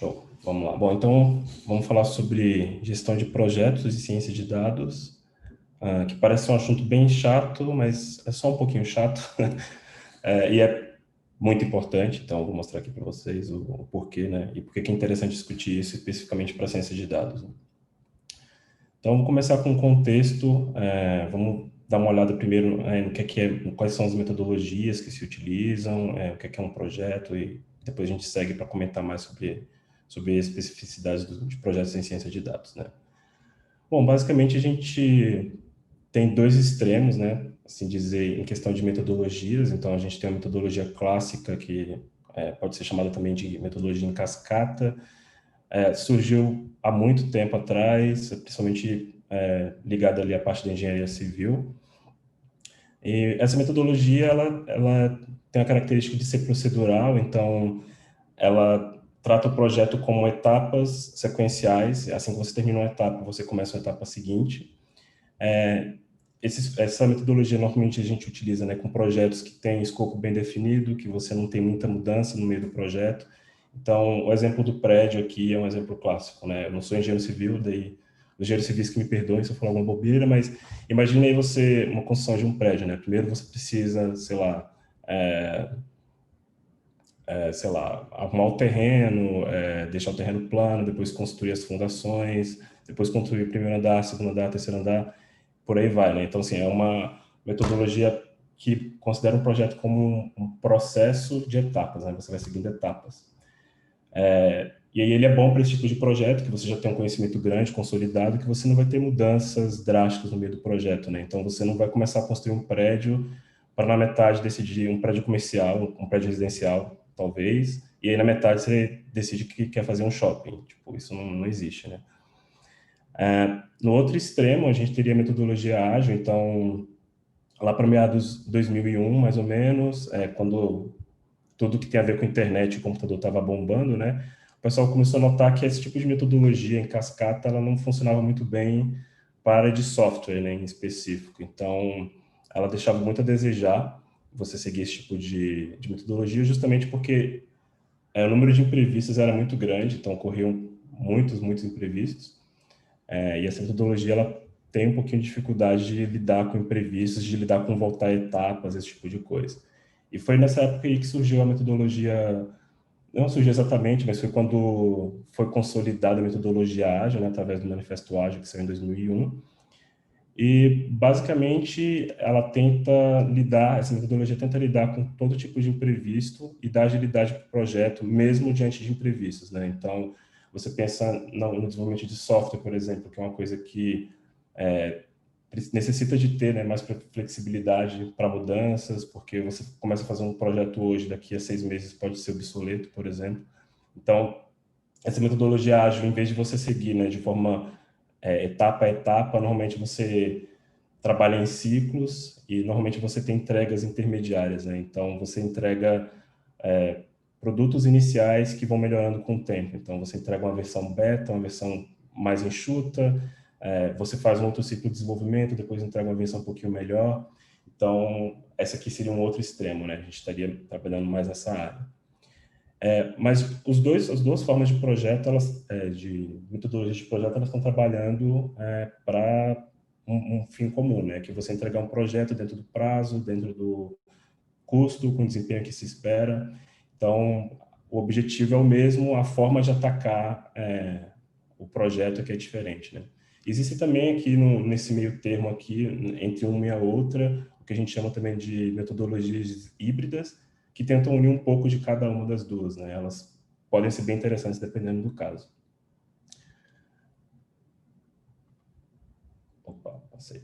Show. Vamos lá. Bom, então vamos falar sobre gestão de projetos e ciência de dados, que parece um assunto bem chato, mas é só um pouquinho chato, e é muito importante. Então, eu vou mostrar aqui para vocês o porquê, né? E por que é interessante discutir isso especificamente para a ciência de dados, né? Então, vamos começar com o contexto. Vamos dar uma olhada primeiro no que é, quais são as metodologias que se utilizam, o que é um projeto, e depois a gente segue para comentar mais sobre as especificidades de projetos em ciência de dados, né? Bom, basicamente a gente tem dois extremos, né? Assim dizer, em questão de metodologias. Então, a gente tem a metodologia clássica, que pode ser chamada também de metodologia em cascata. Surgiu há muito tempo atrás, principalmente ligada ali à parte da engenharia civil. E essa metodologia, ela tem a característica de ser procedural, então ela trata o projeto como etapas sequenciais. Assim que você termina uma etapa, você começa uma etapa seguinte. Essa metodologia normalmente a gente utiliza, né, com projetos que têm escopo bem definido, que você não tem muita mudança no meio do projeto. Então, o exemplo do prédio aqui é um exemplo clássico, né? Eu não sou engenheiro civil, daí os engenheiros civis que me perdoem se eu falar alguma bobeira, mas imagine aí você, uma construção de um prédio, né? Primeiro você precisa, sei lá, arrumar o terreno, deixar o terreno plano, depois construir as fundações, depois construir o primeiro andar, segundo andar, terceiro andar, por aí vai, né? Então, assim, é uma metodologia que considera um projeto como um processo de etapas, né? Você vai seguindo etapas. E aí ele é bom para esse tipo de projeto, que você já tem um conhecimento grande, consolidado, que você não vai ter mudanças drásticas no meio do projeto, né? Então, você não vai começar a construir um prédio para na metade decidir um prédio comercial, um prédio residencial, talvez, e aí na metade você decide que quer fazer um shopping. Tipo, isso não existe, né? No outro extremo, a gente teria a metodologia ágil. Então, lá para meados de 2001, mais ou menos, quando tudo que tem a ver com internet e computador estava bombando, né? O pessoal começou a notar que esse tipo de metodologia em cascata ela não funcionava muito bem para a área de software, né, em específico. Então, ela deixava muito a desejar você seguir esse tipo de metodologia, justamente porque o número de imprevistos era muito grande, então ocorriam muitos imprevistos. E essa metodologia ela tem um pouquinho de dificuldade de lidar com imprevistos, de lidar com voltar a etapas, esse tipo de coisa. E foi nessa época aí que surgiu a metodologia, não surgiu exatamente, mas foi quando foi consolidada a metodologia ágil, né, através do Manifesto Ágil, que saiu em 2001. E, basicamente, essa metodologia tenta lidar com todo tipo de imprevisto e dar agilidade para o projeto, mesmo diante de imprevistos, né? Então, você pensa no desenvolvimento de software, por exemplo, que é uma coisa que necessita de ter, né, mais flexibilidade para mudanças, porque você começa a fazer um projeto hoje, daqui a 6 meses pode ser obsoleto, por exemplo. Então, essa metodologia ágil, em vez de você seguir, né, de forma etapa a etapa, normalmente você trabalha em ciclos e normalmente você tem entregas intermediárias, né? Então, você entrega produtos iniciais que vão melhorando com o tempo. Então, você entrega uma versão beta, uma versão mais enxuta, você faz um outro ciclo de desenvolvimento, depois entrega uma versão um pouquinho melhor. Então, essa aqui seria um outro extremo, né? A gente estaria trabalhando mais nessa área. Mas as duas formas de projeto, de metodologia de projeto, elas estão trabalhando para um fim comum, né? Que você entregar um projeto dentro do prazo, dentro do custo, com o desempenho que se espera. Então, o objetivo é o mesmo, a forma de atacar o projeto que é diferente, né? Existe também aqui nesse meio termo aqui, entre uma e a outra, o que a gente chama também de metodologias híbridas, que tentam unir um pouco de cada uma das duas, né? Elas podem ser bem interessantes dependendo do caso. Opa, passei.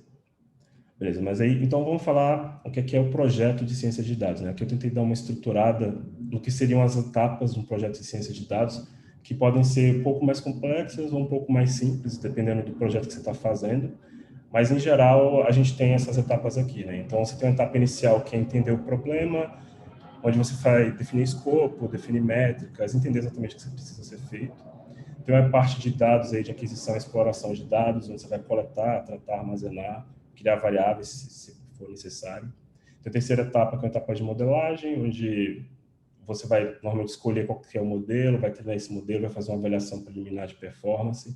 Beleza, mas aí, então vamos falar o que é o projeto de ciência de dados, né? Aqui eu tentei dar uma estruturada no que seriam as etapas de um projeto de ciência de dados, que podem ser um pouco mais complexas ou um pouco mais simples, dependendo do projeto que você está fazendo. Mas, em geral, a gente tem essas etapas aqui, né? Então, você tem uma etapa inicial, que é entender o problema, onde você vai definir escopo, definir métricas, entender exatamente o que precisa ser feito. Tem uma parte de dados aí, de aquisição e exploração de dados, onde você vai coletar, tratar, armazenar, criar variáveis, se for necessário. Tem a terceira etapa, que é a etapa de modelagem, onde você vai normalmente escolher qual que é o modelo, vai treinar esse modelo, vai fazer uma avaliação preliminar de performance.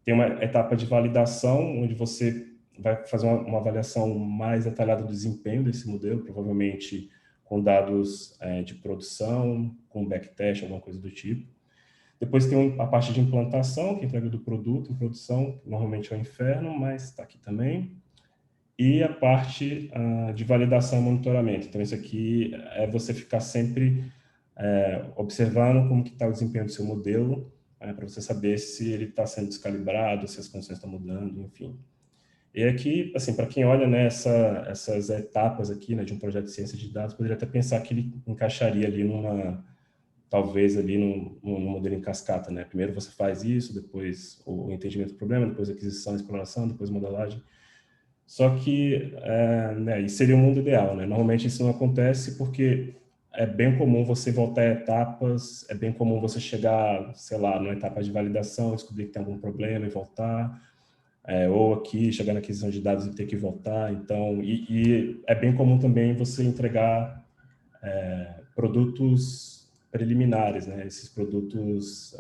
Tem uma etapa de validação, onde você vai fazer uma avaliação mais detalhada do desempenho desse modelo, provavelmente com dados de produção, com backtest, alguma coisa do tipo. Depois tem a parte de implantação, que é a entrega do produto em produção, que normalmente é o inferno, mas está aqui também. E a parte de validação e monitoramento. Então, isso aqui é você ficar sempre observando como que está o desempenho do seu modelo, para você saber se ele está sendo descalibrado, se as condições estão mudando, enfim. E aqui, assim, para quem olha, né, essas etapas aqui, né, de um projeto de ciência de dados, poderia até pensar que ele encaixaria ali talvez ali num modelo em cascata, né? Primeiro você faz isso, depois o entendimento do problema, depois a aquisição, exploração, depois modelagem. Só que, né, isso seria o mundo ideal, né? Normalmente isso não acontece porque é bem comum você voltar a etapas, é bem comum você chegar, sei lá, numa etapa de validação, descobrir que tem algum problema e voltar, ou aqui chegar na aquisição de dados e ter que voltar. Então, e é bem comum também você entregar produtos preliminares, né? Esses produtos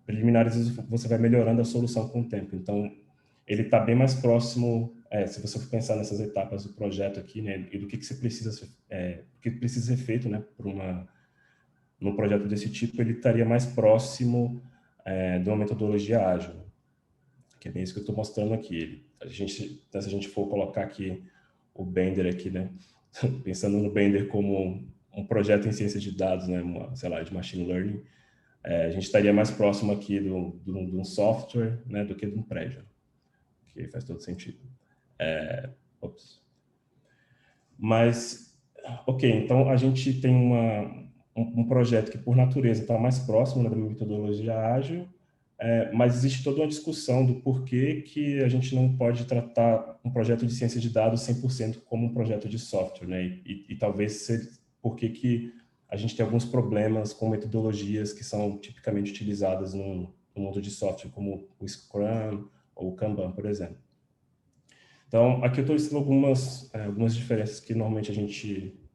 preliminares você vai melhorando a solução com o tempo. Então, ele está bem mais próximo, se você for pensar nessas etapas do projeto aqui, né, e do que você precisa, que precisa ser feito, né, num projeto desse tipo, ele estaria mais próximo de uma metodologia ágil, que é bem isso que eu estou mostrando aqui. Se a gente for colocar aqui o Bender aqui, né, pensando no Bender como um projeto em ciência de dados, né, sei lá, de machine learning, a gente estaria mais próximo aqui de um software, né, do que de um prédio, que faz todo sentido. Mas, ok, então a gente tem um projeto que, por natureza, está mais próximo, né, da metodologia ágil, mas existe toda uma discussão do porquê que a gente não pode tratar um projeto de ciência de dados 100% como um projeto de software, né? E talvez porquê que a gente tem alguns problemas com metodologias que são tipicamente utilizadas no mundo de software, como o Scrum ou o Kanban, por exemplo. Então, aqui eu estou listando algumas diferenças que normalmente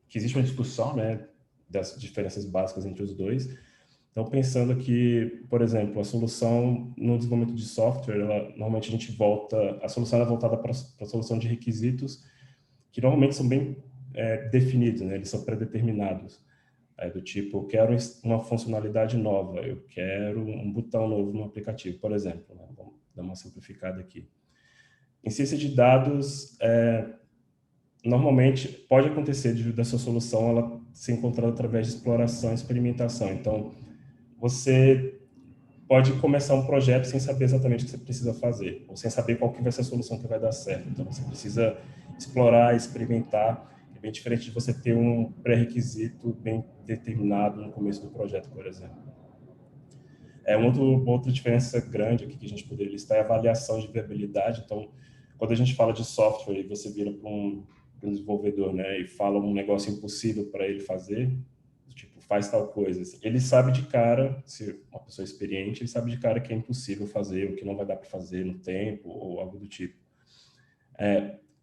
que existe uma discussão, né, das diferenças básicas entre os dois. Então, pensando aqui, por exemplo, a solução no desenvolvimento de software, normalmente a solução é voltada para a solução de requisitos que normalmente são bem definidos, né, eles são pré-determinados. Do tipo, eu quero uma funcionalidade nova, eu quero um botão novo no aplicativo, por exemplo, né? Vamos dar uma simplificada aqui. Em ciência de dados, normalmente pode acontecer da sua solução ela ser encontrada através de exploração e experimentação. Então, você pode começar um projeto sem saber exatamente o que você precisa fazer, ou sem saber qual que vai ser a solução que vai dar certo. Então, você precisa explorar, experimentar. É bem diferente de você ter um pré-requisito bem determinado no começo do projeto, por exemplo. Uma outra diferença grande aqui que a gente poderia listar é a avaliação de viabilidade. Então, quando a gente fala de software e você vira para um desenvolvedor, né, e fala um negócio impossível para ele fazer, tipo, faz tal coisa, assim, ele sabe de cara, se uma pessoa experiente, ele sabe de cara que é impossível fazer, ou que não vai dar para fazer no tempo, ou algo do tipo.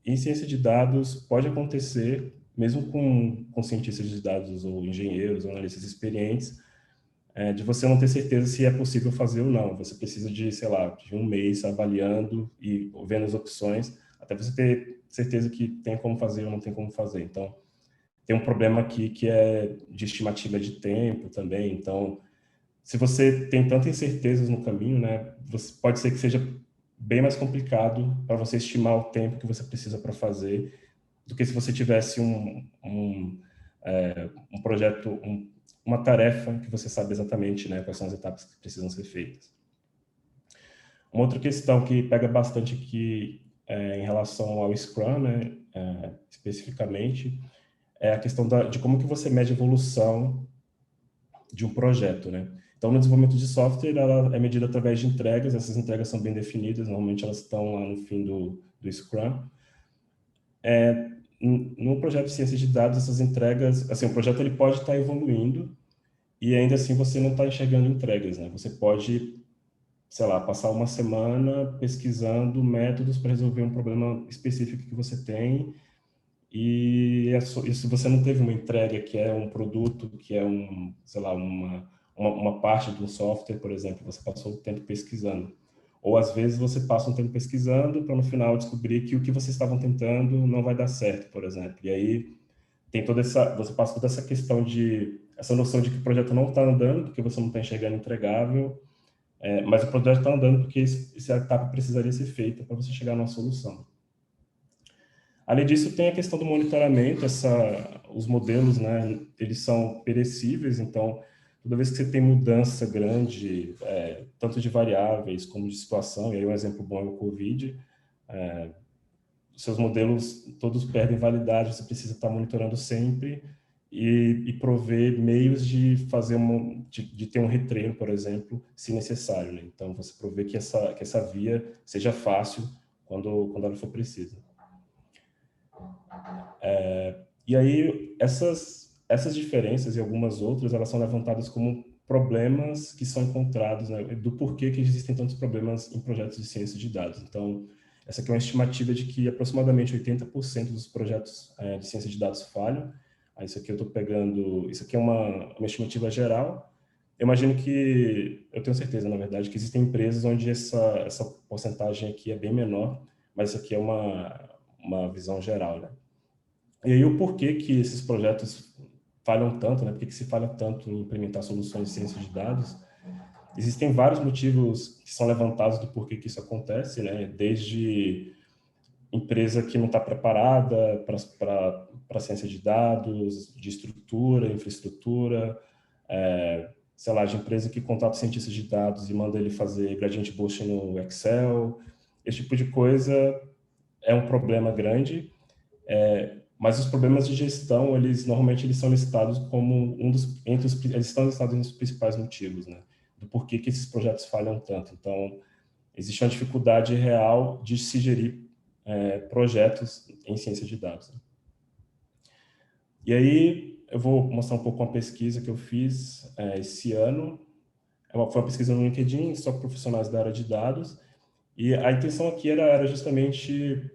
Em ciência de dados, pode acontecer, mesmo com cientistas de dados, ou engenheiros, ou analistas experientes, de você não ter certeza se é possível fazer ou não. Você precisa de, sei lá, de um mês avaliando e vendo as opções, até você ter certeza que tem como fazer ou não tem como fazer. Então, tem um problema aqui que é de estimativa de tempo também. Então, se você tem tantas incertezas no caminho, né, pode ser que seja bem mais complicado para você estimar o tempo que você precisa para fazer do que se você tivesse um projeto, uma tarefa que você sabe exatamente, né, quais são as etapas que precisam ser feitas. Uma outra questão que pega bastante aqui em relação ao Scrum, né, especificamente, é a questão de como que você mede a evolução de um projeto, né? Então, no desenvolvimento de software, ela é medida através de entregas, essas entregas são bem definidas, normalmente elas estão lá no fim do Scrum. No projeto de ciência de dados, essas entregas, assim, o projeto ele pode estar evoluindo e ainda assim você não está enxergando entregas, né? Você pode, sei lá, passar uma semana pesquisando métodos para resolver um problema específico que você tem e se você não teve uma entrega que é um produto, que é sei lá, uma parte de um software, por exemplo, você passou o tempo pesquisando. Ou às vezes você passa um tempo pesquisando para no final descobrir que o que vocês estavam tentando não vai dar certo, por exemplo. E aí tem você passa toda essa questão essa noção de que o projeto não está andando porque você não está enxergando entregável, mas o projeto está andando porque essa etapa precisaria ser feita para você chegar numa solução. Além disso, tem a questão do monitoramento, os modelos, né, eles são perecíveis, então, toda vez que você tem mudança grande, tanto de variáveis como de situação, e aí um exemplo bom é o Covid, seus modelos todos perdem validade, você precisa estar monitorando sempre e prover meios de fazer de ter um retreino, por exemplo, se necessário, né? Então, você prover que essa via seja fácil quando ela for precisa. E aí, essas diferenças e algumas outras, elas são levantadas como problemas que são encontrados, né, do porquê que existem tantos problemas em projetos de ciência de dados. Então, essa aqui é uma estimativa de que aproximadamente 80% dos projetos de ciência de dados falham. Aí, isso aqui eu estou pegando... Isso aqui é uma estimativa geral. Eu imagino que... Eu tenho certeza, na verdade, que existem empresas onde essa porcentagem aqui é bem menor, mas isso aqui é uma visão geral, né? E aí o porquê que esses projetos falham tanto, né? Por que se falha tanto em implementar soluções de ciência de dados? Existem vários motivos que são levantados do porquê que isso acontece, né? Desde empresa que não está preparada para a ciência de dados, de estrutura, infraestrutura, sei lá, de empresa que contrata cientistas de dados e manda ele fazer gradient boosting no Excel. Esse tipo de coisa é um problema grande. Mas os problemas de gestão, normalmente eles são listados como eles estão listados entre os principais motivos, né, do porquê que esses projetos falham tanto. Então, existe uma dificuldade real de se gerir projetos em ciência de dados. Né? E aí, eu vou mostrar um pouco uma pesquisa que eu fiz esse ano. Foi uma pesquisa no LinkedIn, só profissionais da área de dados, e a intenção aqui era justamente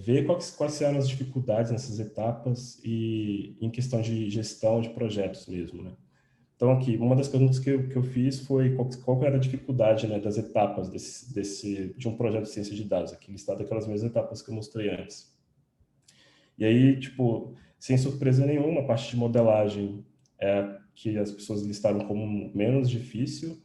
ver quais eram as dificuldades nessas etapas e em questão de gestão de projetos mesmo, né? Então, aqui, uma das perguntas que eu fiz foi qual era a dificuldade, né, das etapas de um projeto de ciência de dados, aqui listado aquelas mesmas etapas que eu mostrei antes. E aí, tipo, sem surpresa nenhuma, a parte de modelagem é a que as pessoas listaram como menos difícil.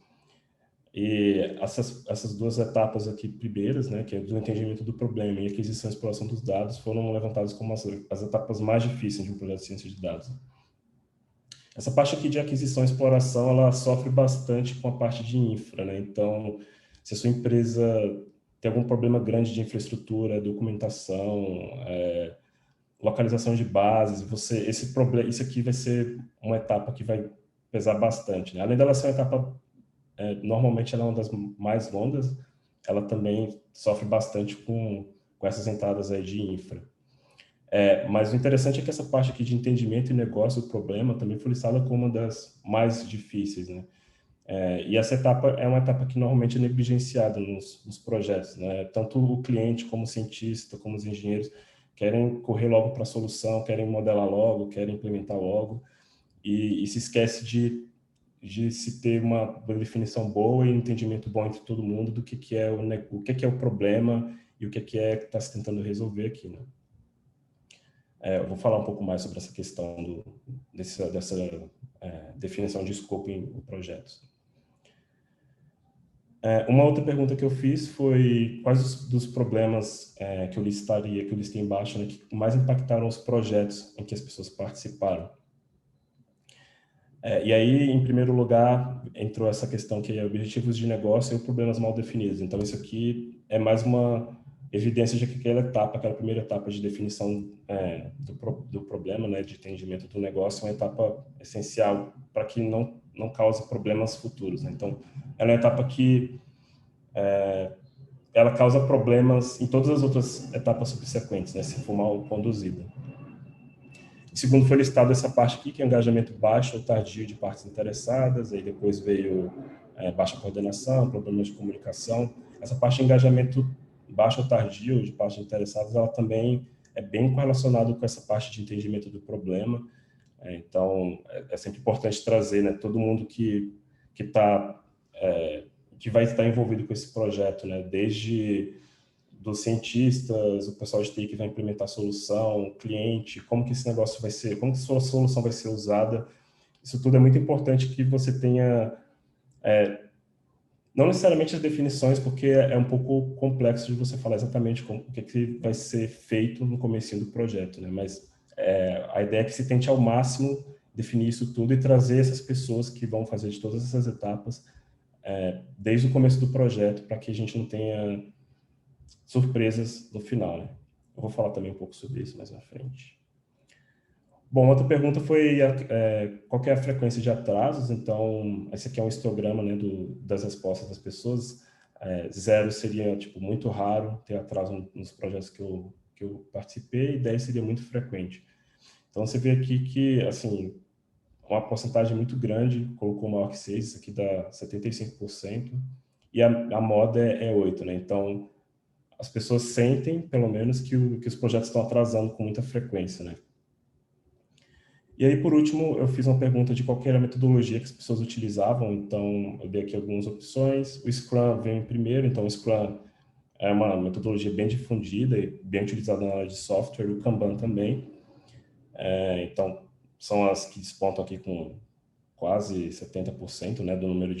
E essas duas etapas aqui primeiras, né, que é do entendimento do problema e aquisição e exploração dos dados, foram levantadas como as etapas mais difíceis de um projeto de ciência de dados. Essa parte aqui de aquisição e exploração, ela sofre bastante com a parte de infra, né? Então, se a sua empresa tem algum problema grande de infraestrutura, documentação, localização de bases, isso aqui vai ser uma etapa que vai pesar bastante, né? Além dela ser uma etapa normalmente ela é uma das mais longas, ela também sofre bastante com essas entradas aí de infra. Mas o interessante é que essa parte aqui de entendimento e negócio do problema também foi listada como uma das mais difíceis, né? E essa etapa é uma etapa que normalmente é negligenciada nos projetos, né? Tanto o cliente como o cientista, como os engenheiros querem correr logo para a solução, querem modelar logo, querem implementar logo, e se esquece de se ter uma definição boa e um entendimento bom entre todo mundo do que é o que é o problema e o que é que está se tentando resolver aqui, né? Eu vou falar um pouco mais sobre essa questão dessa definição de escopo em projetos. Uma outra pergunta que eu fiz foi quais dos problemas que eu listei embaixo, né, que mais impactaram os projetos em que as pessoas participaram. E aí, em primeiro lugar, entrou essa questão que é objetivos de negócio e problemas mal definidos. Então, isso aqui é mais uma evidência de que aquela primeira etapa de definição do problema, né, de entendimento do negócio, é uma etapa essencial para que não cause problemas futuros. Né? Então, ela é uma etapa que ela causa problemas em todas as outras etapas subsequentes, né, se for mal conduzida. Segundo, foi listado essa parte aqui, que é engajamento baixo ou tardio de partes interessadas, aí depois veio baixa coordenação, problemas de comunicação. Essa parte de engajamento baixo ou tardio de partes interessadas, ela também é bem correlacionado com essa parte de entendimento do problema. Então, é sempre importante trazer, né, todo mundo que tá, que vai estar envolvido com esse projeto, né, desde dos cientistas, o pessoal de TI que vai implementar a solução, o cliente, como que esse negócio vai ser, como que a sua solução vai ser usada. Isso tudo é muito importante que você tenha, não necessariamente as definições, porque é um pouco complexo de você falar exatamente o que vai ser feito no comecinho do projeto, né? Mas a ideia é que se tente ao máximo definir isso tudo e trazer essas pessoas que vão fazer de todas essas etapas desde o começo do projeto, para que a gente não tenha surpresas no final, né? Eu vou falar também um pouco sobre isso mais à frente. Bom, outra pergunta foi qual que é a frequência de atrasos. Então, esse aqui é um histograma, né, das respostas das pessoas. 0 seria tipo muito raro ter atraso nos projetos que eu participei, e 10 seria muito frequente. Então, você vê aqui que, assim, uma porcentagem muito grande colocou maior que 6, isso aqui dá 75%, e a moda é 8, né? Então, as pessoas sentem, pelo menos, que os projetos estão atrasando com muita frequência, né? E aí, por último, eu fiz uma pergunta de qual era a metodologia que as pessoas utilizavam. Então, eu dei aqui algumas opções. O Scrum veio em primeiro, então o Scrum é uma metodologia bem difundida e bem utilizada na área de software. O Kanban também. Então, são as que despontam aqui com quase 70%, né, do número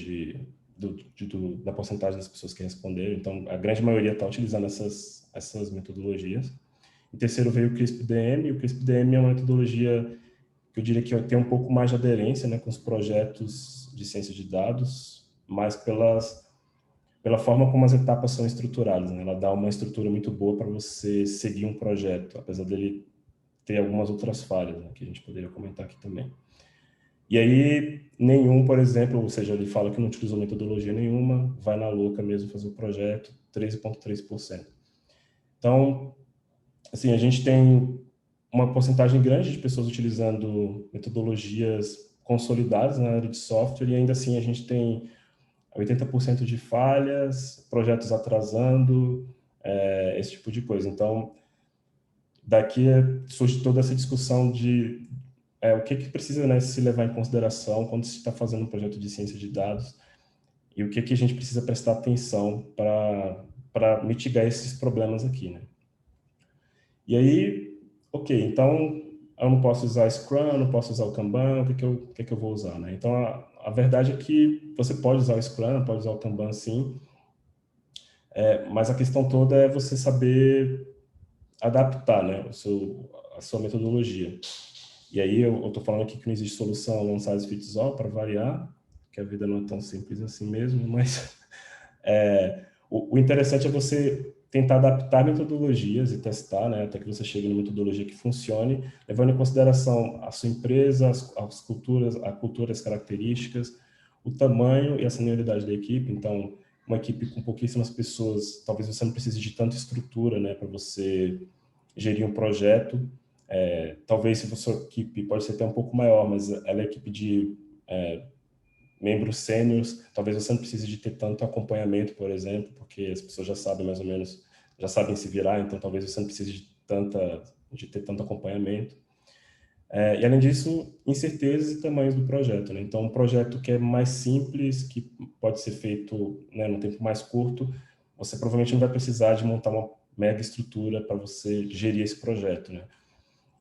da porcentagem das pessoas que responderam. Então, a grande maioria está utilizando essas metodologias. Em terceiro veio o CRISP-DM, e o CRISP-DM é uma metodologia que eu diria que tem um pouco mais de aderência, né, com os projetos de ciência de dados, mas pela forma como as etapas são estruturadas, né? Ela dá uma estrutura muito boa para você seguir um projeto, apesar dele ter algumas outras falhas, né, que a gente poderia comentar aqui também. E aí, nenhum, por exemplo, ou seja, ele fala que não utilizou metodologia nenhuma, vai na louca mesmo fazer o projeto, 13,3%. Então, assim, a gente tem uma porcentagem grande de pessoas utilizando metodologias consolidadas na área de software, e ainda assim a gente tem 80% de falhas, projetos atrasando, esse tipo de coisa. Então, daqui surge toda essa discussão de o que precisa, né, se levar em consideração quando se está fazendo um projeto de ciência de dados, e o que a gente precisa prestar atenção para mitigar esses problemas aqui, né? E aí, ok, então eu não posso usar Scrum, não posso usar o Kanban, o que eu vou usar, né? Então, a verdade é que você pode usar o Scrum, pode usar o Kanban, sim, mas a questão toda é você saber adaptar, né, a sua metodologia. E aí eu estou falando aqui que não existe solução one size fits all, para variar, que a vida não é tão simples assim mesmo, mas o interessante é você tentar adaptar metodologias e testar, né, até que você chegue numa metodologia que funcione, levando em consideração a sua empresa, as culturas, a cultura, as características, o tamanho e a senioridade da equipe. Então, uma equipe com pouquíssimas pessoas, talvez você não precise de tanta estrutura, né, para você gerir um projeto. Talvez se a sua equipe pode ser até um pouco maior, mas ela é equipe de membros sêniores, talvez você não precise de ter tanto acompanhamento, por exemplo, porque as pessoas já sabem mais ou menos, já sabem se virar, então talvez você não precise de ter tanto acompanhamento. E além disso, incertezas e tamanhos do projeto, né? Então, um projeto que é mais simples, que pode ser feito, né, num tempo mais curto, você provavelmente não vai precisar de montar uma mega estrutura para você gerir esse projeto, né?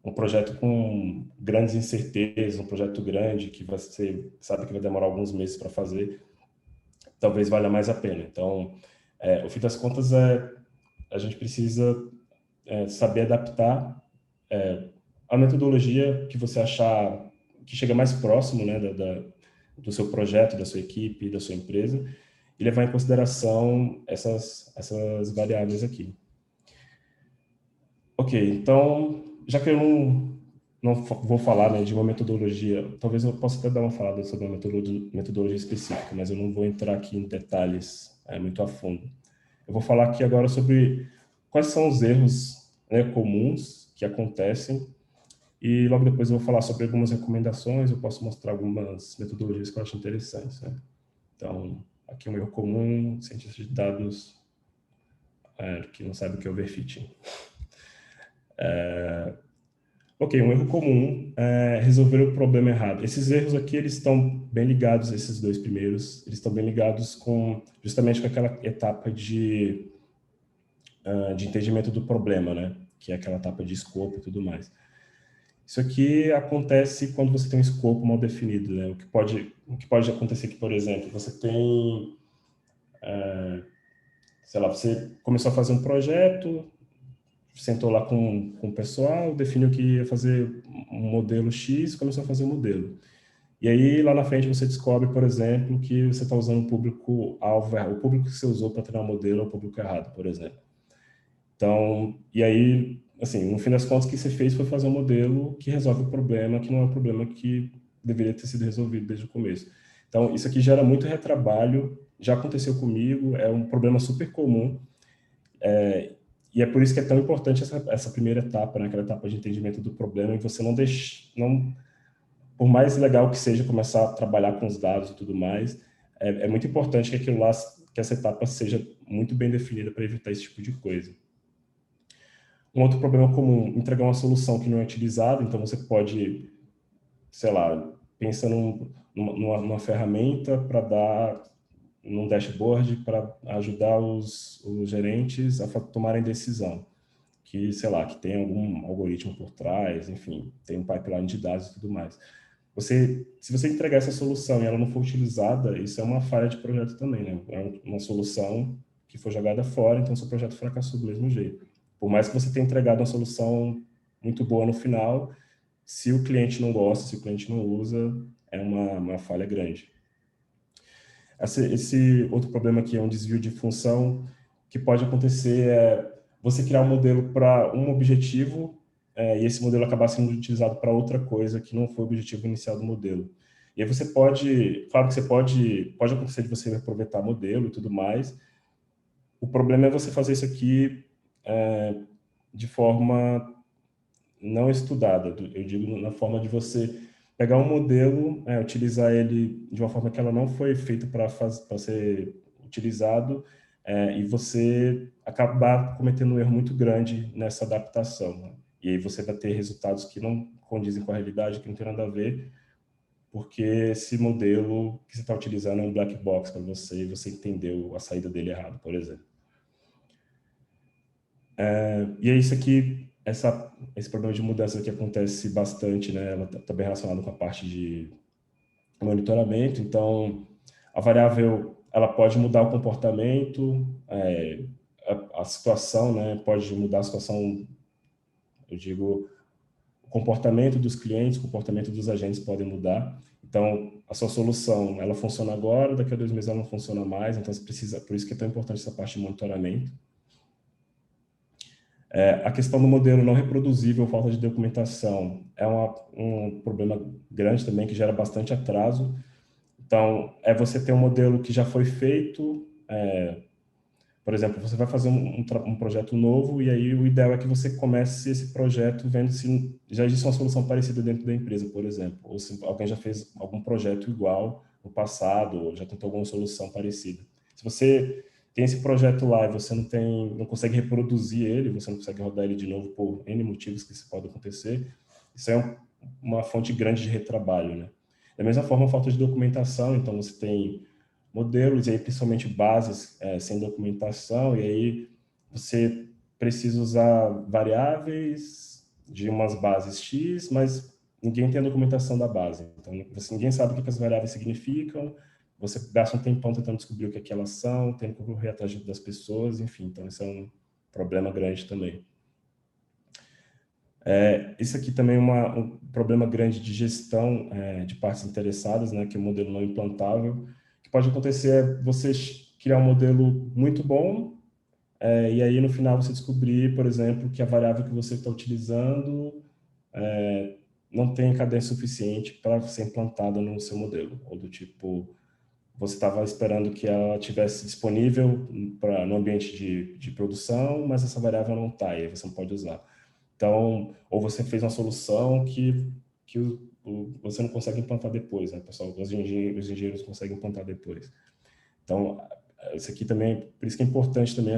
Um projeto com grandes incertezas, um projeto grande que você sabe que vai demorar alguns meses para fazer, talvez valha mais a pena. Então, o fim das contas a gente precisa saber adaptar a metodologia que você achar que chega mais próximo, né, do seu projeto, da sua equipe, da sua empresa, e levar em consideração essas variáveis aqui. Ok, então, já que eu não vou falar, né, de uma metodologia, talvez eu possa até dar uma falada sobre uma metodologia específica, mas eu não vou entrar aqui em detalhes muito a fundo. Eu vou falar aqui agora sobre quais são os erros, né, comuns que acontecem, e logo depois eu vou falar sobre algumas recomendações, eu posso mostrar algumas metodologias que eu acho interessantes, né? Então, aqui é um erro comum, cientista de dados que não sabe o que é overfitting. Ok, um erro comum é resolver o problema errado. Esses erros aqui, eles estão bem ligados, esses dois primeiros, eles estão bem ligados com justamente com aquela etapa de entendimento do problema, né? Que é aquela etapa de escopo e tudo mais. Isso aqui acontece quando você tem um escopo mal definido, né? O que pode acontecer aqui, por exemplo, você tem, sei lá, você começou a fazer um projeto, sentou lá com o pessoal, definiu que ia fazer um modelo X, começou a fazer o modelo. E aí, lá na frente, você descobre, por exemplo, que você está usando o público-alvo, o público que você usou para treinar o modelo é o público errado, por exemplo. Então, e aí, assim, no fim das contas, o que você fez foi fazer um modelo que resolve o problema, que não é um problema que deveria ter sido resolvido desde o começo. Então, isso aqui gera muito retrabalho, já aconteceu comigo, é um problema super comum, e é por isso que é tão importante essa primeira etapa, né, aquela etapa de entendimento do problema, e você não deixa, não, por mais legal que seja começar a trabalhar com os dados e tudo mais, é muito importante que aquilo lá, que essa etapa seja muito bem definida para evitar esse tipo de coisa. Um outro problema comum, entregar uma solução que não é utilizada, então você pode, sei lá, pensa numa ferramenta para dar num dashboard para ajudar os gerentes a tomarem decisão, que, sei lá, que tem algum algoritmo por trás, enfim, tem um pipeline de dados e tudo mais. Se você entregar essa solução e ela não for utilizada, isso é uma falha de projeto também, né? É uma solução que foi jogada fora, então seu projeto fracassou do mesmo jeito. Por mais que você tenha entregado uma solução muito boa no final, se o cliente não gosta, se o cliente não usa, é uma falha grande. Esse outro problema aqui é um desvio de função, que pode acontecer você criar um modelo para um objetivo e esse modelo acabar sendo utilizado para outra coisa que não foi o objetivo inicial do modelo. E aí você pode, claro que você pode acontecer de você aproveitar modelo e tudo mais. O problema é você fazer isso aqui de forma não estudada. Eu digo na forma de você pegar um modelo, utilizar ele de uma forma que ela não foi feita para ser utilizado, e você acabar cometendo um erro muito grande nessa adaptação, né? E aí você vai ter resultados que não condizem com a realidade, que não tem nada a ver, porque esse modelo que você está utilizando é um black box para você e você entendeu a saída dele errado, por exemplo. E é isso aqui, esse problema de mudança que acontece bastante, né? Ela está bem relacionada com a parte de monitoramento. Então, a variável ela pode mudar o comportamento, a situação, né? Pode mudar a situação, eu digo, o comportamento dos clientes, o comportamento dos agentes podem mudar. Então, a sua solução, ela funciona agora, daqui a 2 meses ela não funciona mais, então você precisa, por isso que é tão importante essa parte de monitoramento. A questão do modelo não reproduzível, falta de documentação, é um problema grande também, que gera bastante atraso. Então, você ter um modelo que já foi feito, por exemplo, você vai fazer um projeto novo e aí o ideal é que você comece esse projeto vendo se já existe uma solução parecida dentro da empresa, por exemplo, ou se alguém já fez algum projeto igual no passado, ou já tentou alguma solução parecida. Se você tem esse projeto lá e você não consegue reproduzir ele, você não consegue rodar ele de novo por N motivos que isso pode acontecer, isso é uma fonte grande de retrabalho, né? Da mesma forma, falta de documentação, então você tem modelos, e aí principalmente bases sem documentação, e aí você precisa usar variáveis de umas bases X, mas ninguém tem a documentação da base. Então, ninguém sabe o que as variáveis significam, você gasta um tempão tentando descobrir o que elas são, tem que correr atrás das pessoas, enfim. Então, isso é um problema grande também. Isso aqui também é um problema grande de gestão de partes interessadas, né, que é o modelo não implantável. O que pode acontecer é você criar um modelo muito bom, e aí no final você descobrir, por exemplo, que a variável que você está utilizando não tem cadência suficiente para ser implantada no seu modelo, ou do tipo, você estava esperando que ela tivesse disponível no ambiente de produção, mas essa variável não está, e aí você não pode usar. Então, ou você fez uma solução que você não consegue implantar depois, né, pessoal? Os engenheiros conseguem implantar depois. Então, isso aqui também, por isso que é importante também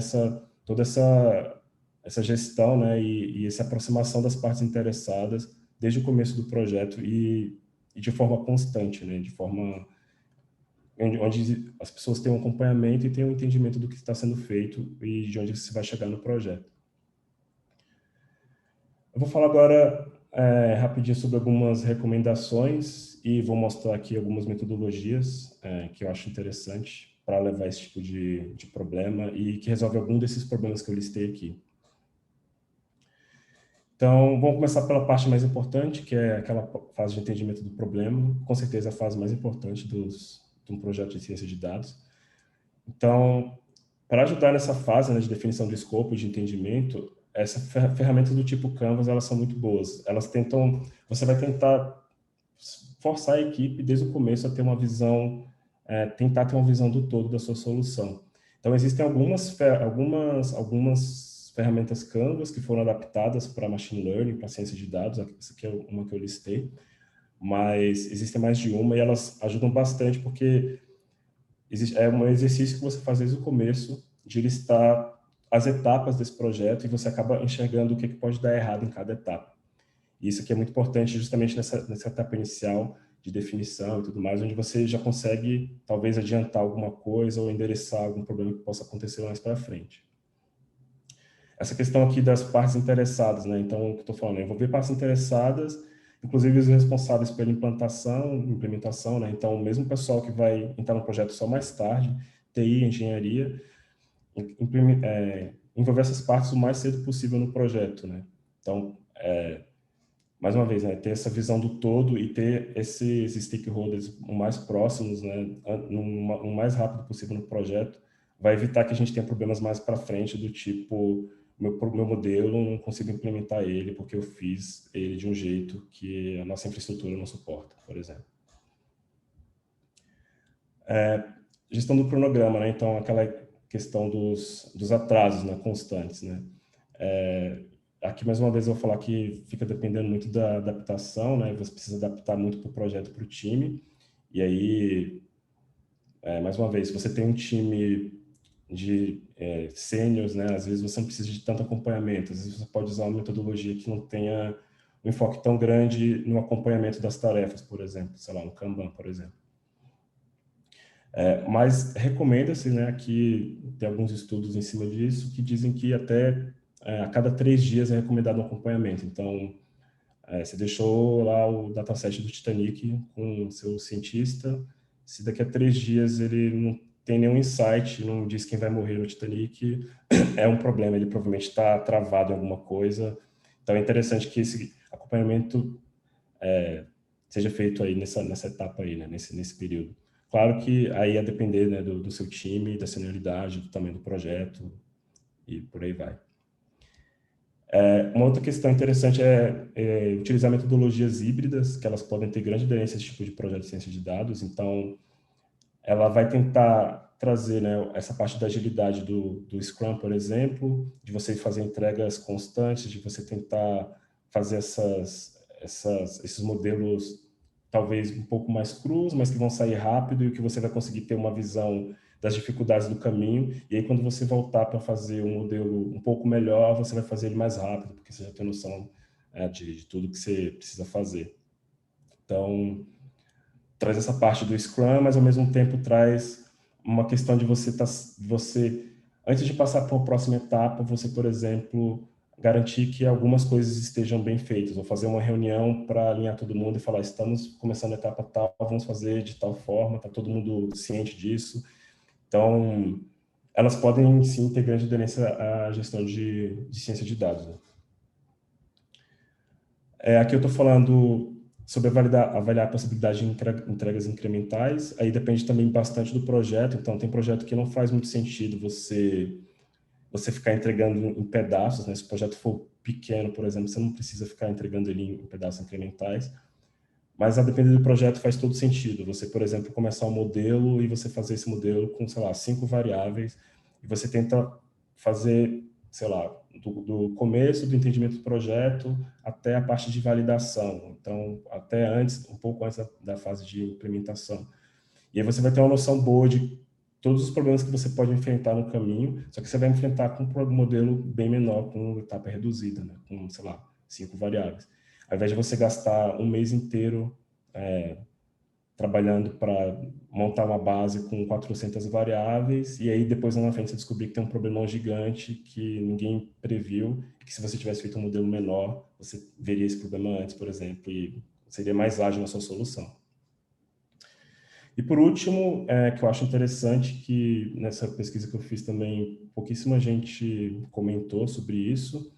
toda essa essa gestão, né, e essa aproximação das partes interessadas desde o começo do projeto e de forma constante, né, de forma onde as pessoas têm um acompanhamento e têm um entendimento do que está sendo feito e de onde se vai chegar no projeto. Eu vou falar agora rapidinho sobre algumas recomendações e vou mostrar aqui algumas metodologias que eu acho interessante para levar esse tipo de problema e que resolve algum desses problemas que eu listei aqui. Então, vamos começar pela parte mais importante, que é aquela fase de entendimento do problema, com certeza a fase mais importante de um projeto de ciência de dados. Então, para ajudar nessa fase, né, de definição de escopo e de entendimento, essas ferramentas do tipo Canvas, elas são muito boas. Você vai tentar forçar a equipe desde o começo a ter uma visão, tentar ter uma visão do todo da sua solução. Então, existem algumas ferramentas Canvas que foram adaptadas para machine learning, para ciência de dados, essa aqui é uma que eu listei, mas existem mais de uma e elas ajudam bastante porque é um exercício que você faz desde o começo de listar as etapas desse projeto e você acaba enxergando o que pode dar errado em cada etapa. E isso aqui é muito importante justamente nessa etapa inicial de definição e tudo mais, onde você já consegue talvez adiantar alguma coisa ou endereçar algum problema que possa acontecer mais para frente. Essa questão aqui das partes interessadas, né? Então, o que eu estou falando, envolver partes interessadas, inclusive os responsáveis pela implementação, né? Então, mesmo o pessoal que vai entrar no projeto só mais tarde, TI, engenharia, envolver essas partes o mais cedo possível no projeto, né? Então, mais uma vez, né, ter essa visão do todo e ter esses stakeholders o mais próximos, né, o mais rápido possível no projeto, vai evitar que a gente tenha problemas mais para frente do tipo, meu modelo, não consigo implementar ele porque eu fiz ele de um jeito que a nossa infraestrutura não suporta, por exemplo. Gestão do cronograma, né, então aquela questão dos atrasos, né, constantes, né. Aqui, mais uma vez, eu vou falar que fica dependendo muito da adaptação, né? Você precisa adaptar muito para o projeto, para o time. E aí, mais uma vez, se você tem um time de sêniors, né? Às vezes você não precisa de tanto acompanhamento. Às vezes você pode usar uma metodologia que não tenha um enfoque tão grande no acompanhamento das tarefas, por exemplo. Sei lá, um Kanban, por exemplo. Mas recomenda-se, né? Aqui tem alguns estudos em cima disso que dizem que até a cada 3 dias é recomendado um acompanhamento. Então, você deixou lá o dataset do Titanic com o seu cientista, se daqui a 3 dias ele não tem nenhum insight, não diz quem vai morrer no Titanic, é um problema, ele provavelmente está travado em alguma coisa. Então, é interessante que esse acompanhamento seja feito aí nessa etapa aí, né, nesse período. Claro que aí a depender, né, do seu time, da senioridade, do tamanho do projeto e por aí vai. Uma outra questão interessante é utilizar metodologias híbridas, que elas podem ter grande aderência a esse tipo de projeto de ciência de dados. Então, ela vai tentar trazer, né, essa parte da agilidade do Scrum, por exemplo, de você fazer entregas constantes, de você tentar fazer esses modelos talvez um pouco mais crus, mas que vão sair rápido e que você vai conseguir ter uma visão das dificuldades do caminho, e aí quando você voltar para fazer um modelo um pouco melhor, você vai fazer ele mais rápido, porque você já tem noção de tudo que você precisa fazer. Então, traz essa parte do Scrum, mas ao mesmo tempo traz uma questão de você antes de passar para a próxima etapa, você, por exemplo, garantir que algumas coisas estejam bem feitas, ou fazer uma reunião para alinhar todo mundo e falar, estamos começando a etapa tal, vamos fazer de tal forma, está todo mundo ciente disso. Então, elas podem, sim, ter grande aderência à gestão de ciência de dados. Né? Aqui eu estou falando sobre avaliar a possibilidade de entregas incrementais. Aí depende também bastante do projeto. Então, tem projeto que não faz muito sentido você ficar entregando em pedaços. Né? Se o projeto for pequeno, por exemplo, você não precisa ficar entregando ele em pedaços incrementais. Mas, a depender do projeto, faz todo sentido. Você, por exemplo, começar um modelo e você fazer esse modelo com, sei lá, 5 variáveis e você tenta fazer, sei lá, do começo do entendimento do projeto até a parte de validação. Então, até antes, um pouco antes da fase de implementação. E aí você vai ter uma noção boa de todos os problemas que você pode enfrentar no caminho, só que você vai enfrentar com um modelo bem menor, com uma etapa reduzida, né? Com, sei lá, 5 variáveis. Ao invés de você gastar um mês inteiro trabalhando para montar uma base com 400 variáveis, e aí depois lá na frente você descobrir que tem um problemão gigante que ninguém previu, e que se você tivesse feito um modelo menor, você veria esse problema antes, por exemplo, e seria mais ágil na sua solução. E por último, que eu acho interessante que nessa pesquisa que eu fiz também, pouquíssima gente comentou sobre isso,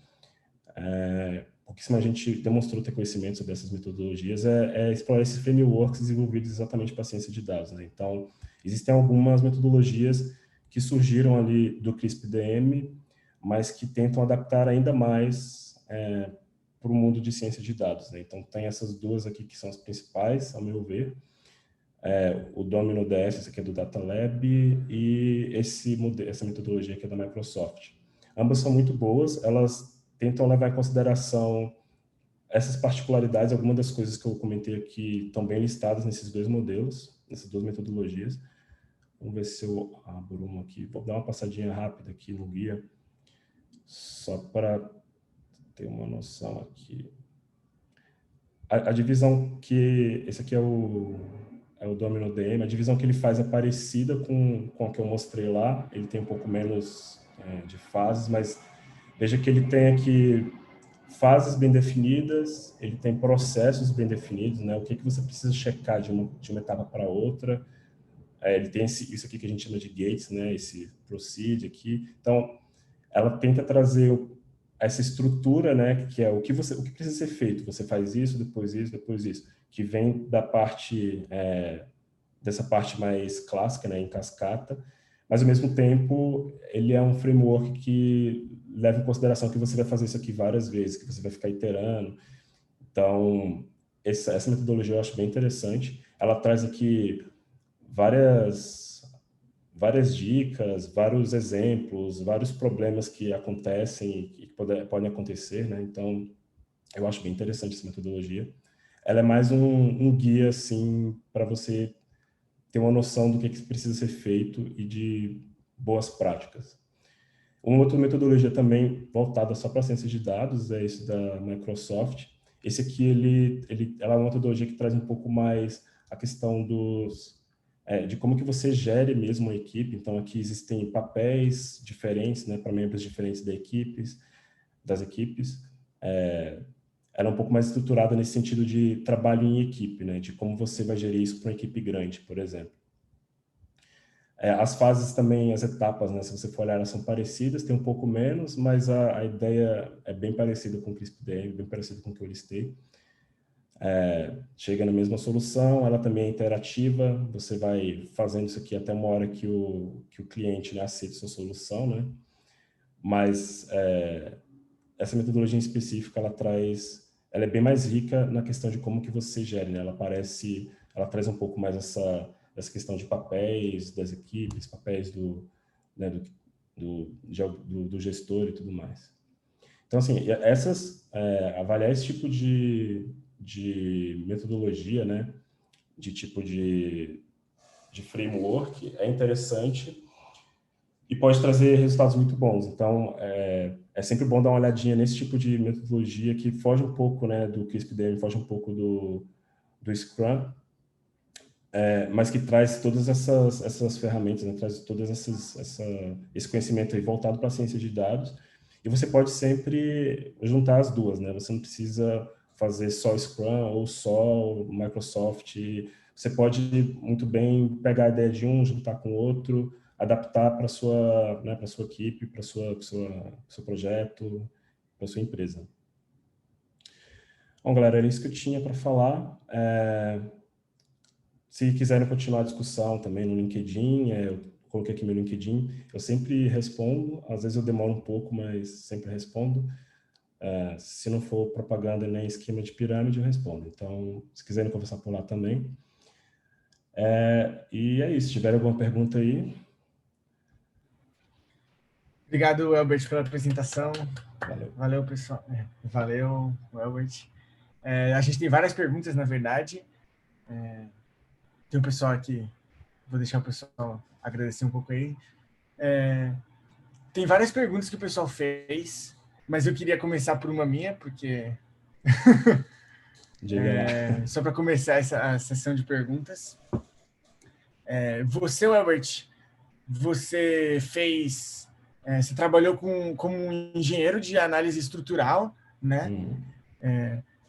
pouquíssima gente demonstrou ter conhecimento sobre essas metodologias, é explorar esses frameworks desenvolvidos exatamente para a ciência de dados, né? Então, existem algumas metodologias que surgiram ali do CRISP-DM, mas que tentam adaptar ainda mais para o mundo de ciência de dados, né? Então, tem essas duas aqui que são as principais, ao meu ver, o Domino DS, esse aqui é do Data Lab, e essa metodologia aqui é da Microsoft. Ambas são muito boas, elas tentam levar em consideração essas particularidades, algumas das coisas que eu comentei aqui estão bem listadas nesses dois modelos, nessas duas metodologias. Vamos ver se eu abro uma aqui. Vou dar uma passadinha rápida aqui no guia, só para ter uma noção aqui. A divisão que... Esse aqui é o Domino DM. A divisão que ele faz é parecida com a que eu mostrei lá. Ele tem um pouco menos de fases, mas veja que ele tem aqui fases bem definidas, ele tem processos bem definidos, né? O que você precisa checar de uma etapa para outra. Ele tem isso aqui que a gente chama de gates, né? Esse proceed aqui. Então, ela tenta trazer essa estrutura, né? Que é o que precisa ser feito. Você faz isso, depois isso, depois isso. Que vem da parte dessa parte mais clássica, né? Em cascata. Mas, ao mesmo tempo, ele é um framework que leva em consideração que você vai fazer isso aqui várias vezes, que você vai ficar iterando. Então, essa metodologia eu acho bem interessante. Ela traz aqui várias dicas, vários exemplos, vários problemas que acontecem e que podem acontecer, né? Então, eu acho bem interessante essa metodologia. Ela é mais um guia, assim, para você ter uma noção do que precisa ser feito e de boas práticas. Uma outra metodologia também voltada só para ciência de dados é esse da Microsoft. Esse aqui, ela é uma metodologia que traz um pouco mais a questão de como que você gere mesmo a equipe. Então, aqui existem papéis diferentes, né, para membros diferentes das equipes. Ela é um pouco mais estruturada nesse sentido de trabalho em equipe, né, de como você vai gerir isso para uma equipe grande, por exemplo. As fases também, as etapas, né, se você for olhar, elas são parecidas, tem um pouco menos, mas a ideia é bem parecida com o CRISP-DM, bem parecida com o que eu listei. Chega na mesma solução, ela também é interativa, você vai fazendo isso aqui até uma hora que o cliente, né, aceita a sua solução, né? Mas essa metodologia em específico, ela é bem mais rica na questão de como que você gere, né? Ela traz um pouco mais essa questão de papéis das equipes, papéis né, do gestor e tudo mais. Então, assim, avaliar esse tipo de metodologia, né, de tipo de framework é interessante e pode trazer resultados muito bons. Então, é sempre bom dar uma olhadinha nesse tipo de metodologia que foge um pouco, né, do CRISP-DM, foge um pouco do Scrum, mas que traz todas essas ferramentas, né, traz esse conhecimento aí voltado para a ciência de dados. E você pode sempre juntar as duas, né? Você não precisa fazer só Scrum ou só Microsoft. Você pode muito bem pegar a ideia de um, juntar com o outro, adaptar para para sua equipe, para seu projeto, para sua empresa. Bom, galera, era isso que eu tinha para falar. Se quiserem continuar a discussão também no LinkedIn, eu coloquei aqui meu LinkedIn, eu sempre respondo, às vezes eu demoro um pouco, mas sempre respondo. Se não for propaganda nem esquema de pirâmide, eu respondo. Então, se quiserem conversar por lá também. E é isso, se tiver alguma pergunta aí. Obrigado, Elbert, pela apresentação. Valeu. Valeu, pessoal. Valeu, Elbert. A gente tem várias perguntas, na verdade. Tem um pessoal aqui vou deixar o pessoal agradecer um pouco aí. Tem várias perguntas que o pessoal fez, mas eu queria começar por uma minha, porque Diga lá. só para começar a sessão de perguntas. Você, Albert, você fez, você trabalhou como um engenheiro de análise estrutural, né?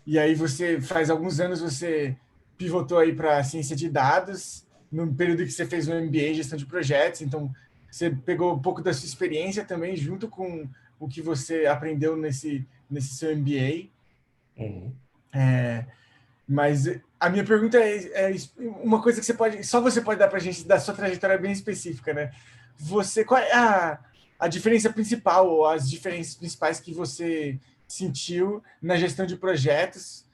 E aí você faz alguns anos você pivotou aí para ciência de dados, no período que você fez o MBA em gestão de projetos, então você pegou um pouco da sua experiência também junto com o que você aprendeu nesse seu MBA. Uhum. Mas a minha pergunta é uma coisa que só você pode dar para a gente da sua trajetória bem específica, né? Qual é a diferença principal ou as diferenças principais que você sentiu na gestão de projetos,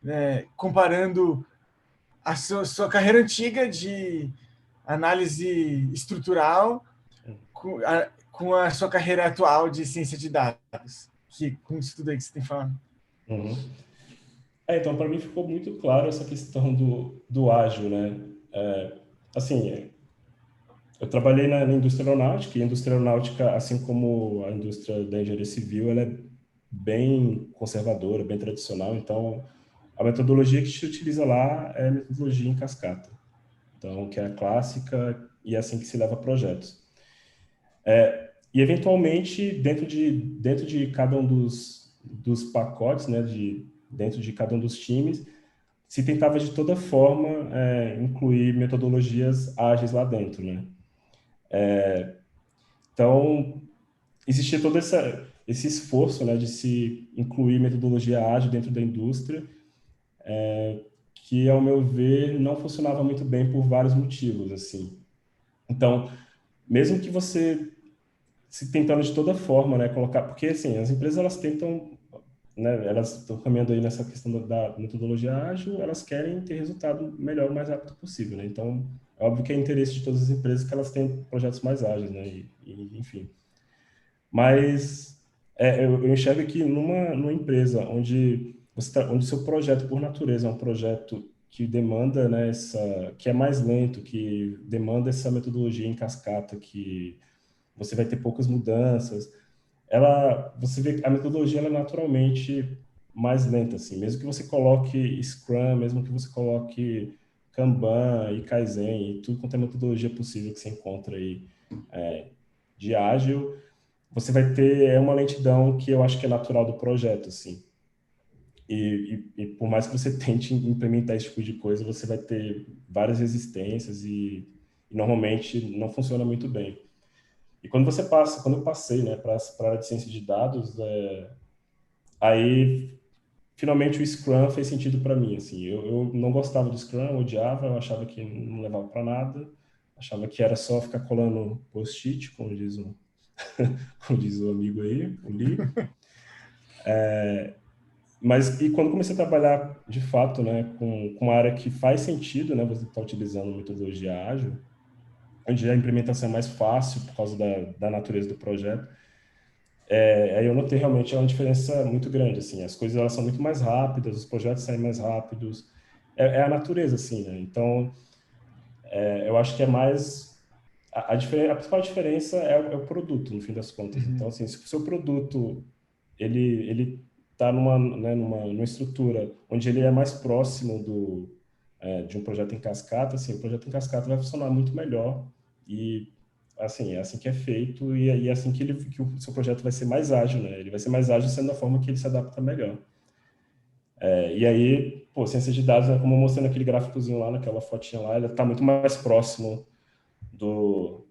né, comparando a sua carreira antiga de análise estrutural com a sua carreira atual de ciência de dados, com isso tudo aí que você tem falado? Uhum. Então, para mim ficou muito claro essa questão do ágil, né? Assim, eu trabalhei na indústria aeronáutica, e a indústria aeronáutica, assim como a indústria da engenharia civil, ela é bem conservadora, bem tradicional, então a metodologia que se utiliza lá é a metodologia em cascata, então, que é a clássica e é assim que se leva a projetos. E, eventualmente, dentro de cada um dos pacotes, né, dentro de cada um dos times, se tentava de toda forma incluir metodologias ágeis lá dentro, né? Então, existia todo esse esforço, né, de se incluir metodologia ágil dentro da indústria, que, ao meu ver, não funcionava muito bem por vários motivos, assim. Então, mesmo que você se tentando de toda forma, né, colocar, porque assim, as empresas elas tentam, né, elas estão caminhando aí nessa questão da metodologia ágil, elas querem ter resultado melhor, o mais rápido possível, né? Então, é óbvio que é interesse de todas as empresas que elas tenham projetos mais ágeis, né? Enfim. Mas eu enxergo que numa empresa onde seu projeto, por natureza, é um projeto que demanda, né, que é mais lento, que demanda essa metodologia em cascata, que você vai ter poucas mudanças. Você vê que a metodologia ela é naturalmente mais lenta, assim. Mesmo que você coloque Scrum, mesmo que você coloque Kanban e Kaizen e tudo quanto é metodologia possível que você encontra aí de ágil, você vai ter uma lentidão que eu acho que é natural do projeto, assim. E por mais que você tente implementar esse tipo de coisa, você vai ter várias resistências e normalmente não funciona muito bem. E quando eu passei, né, para a área de ciência de dados, aí finalmente o Scrum fez sentido para mim, assim. Eu não gostava do Scrum, eu odiava, eu achava que não levava para nada, achava que era só ficar colando post-it, como diz o amigo aí, o Lee. Mas e quando comecei a trabalhar de fato, né, com uma área que faz sentido, né, você está utilizando metodologia ágil, onde a implementação é mais fácil por causa da natureza do projeto, aí eu notei realmente uma diferença muito grande, assim, as coisas elas são muito mais rápidas, os projetos saem mais rápidos, é a natureza, assim, né? Então, eu acho que é mais a principal diferença é o produto, no fim das contas. Então, assim, se o seu produto ele está numa estrutura onde ele é mais próximo de um projeto em cascata, assim, o projeto em cascata vai funcionar muito melhor e assim, é assim que é feito e é assim que o seu projeto vai ser mais ágil, né? Ele vai ser mais ágil sendo da forma que ele se adapta melhor. E aí, pô, ciência de dados, né, como eu mostrei naquele gráficozinho lá, naquela fotinha lá, ele está muito mais próximo do,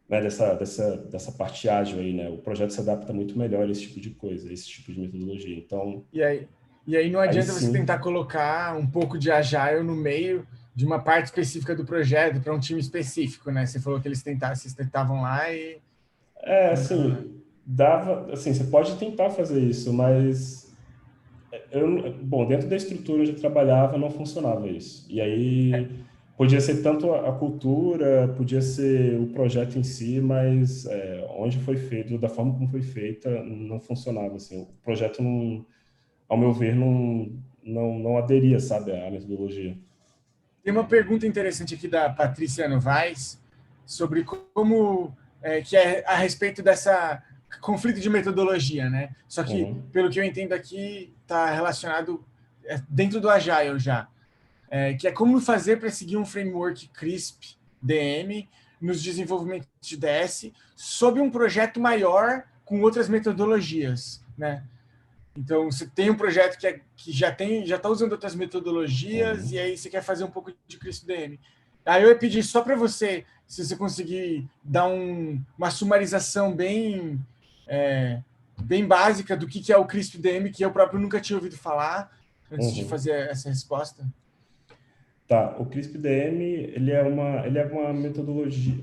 né, dessa parte ágil aí, né? O projeto se adapta muito melhor a esse tipo de coisa, a esse tipo de metodologia. Então, E aí não aí adianta você sim, tentar colocar um pouco de Agile no meio de uma parte específica do projeto para um time específico, né? Você falou que vocês tentavam lá e não. assim, dava, assim, você pode tentar fazer isso, mas bom, dentro da estrutura onde eu trabalhava não funcionava isso. E aí podia ser tanto a cultura, podia ser o projeto em si, mas onde foi feito, da forma como foi feita, não funcionava assim. O projeto não, ao meu ver, não aderia, sabe, à metodologia. Tem uma pergunta interessante aqui da Patrícia Novaes sobre como que é a respeito dessa conflito de metodologia, né? Só que, Uhum, pelo que eu entendo aqui, está relacionado dentro do Agile já, que é como fazer para seguir um framework CRISP DM nos desenvolvimentos de DS sob um projeto maior com outras metodologias, né? Então, você tem um projeto que já está usando outras metodologias, e uhum. aí você quer fazer um pouco de CRISP-DM. Aí eu ia pedir só para você, se você conseguir dar uma sumarização bem básica do que é o CRISP-DM, que eu próprio nunca tinha ouvido falar, antes de Uhum. fazer essa resposta. Tá, o CRISP-DM, ele é uma metodologia,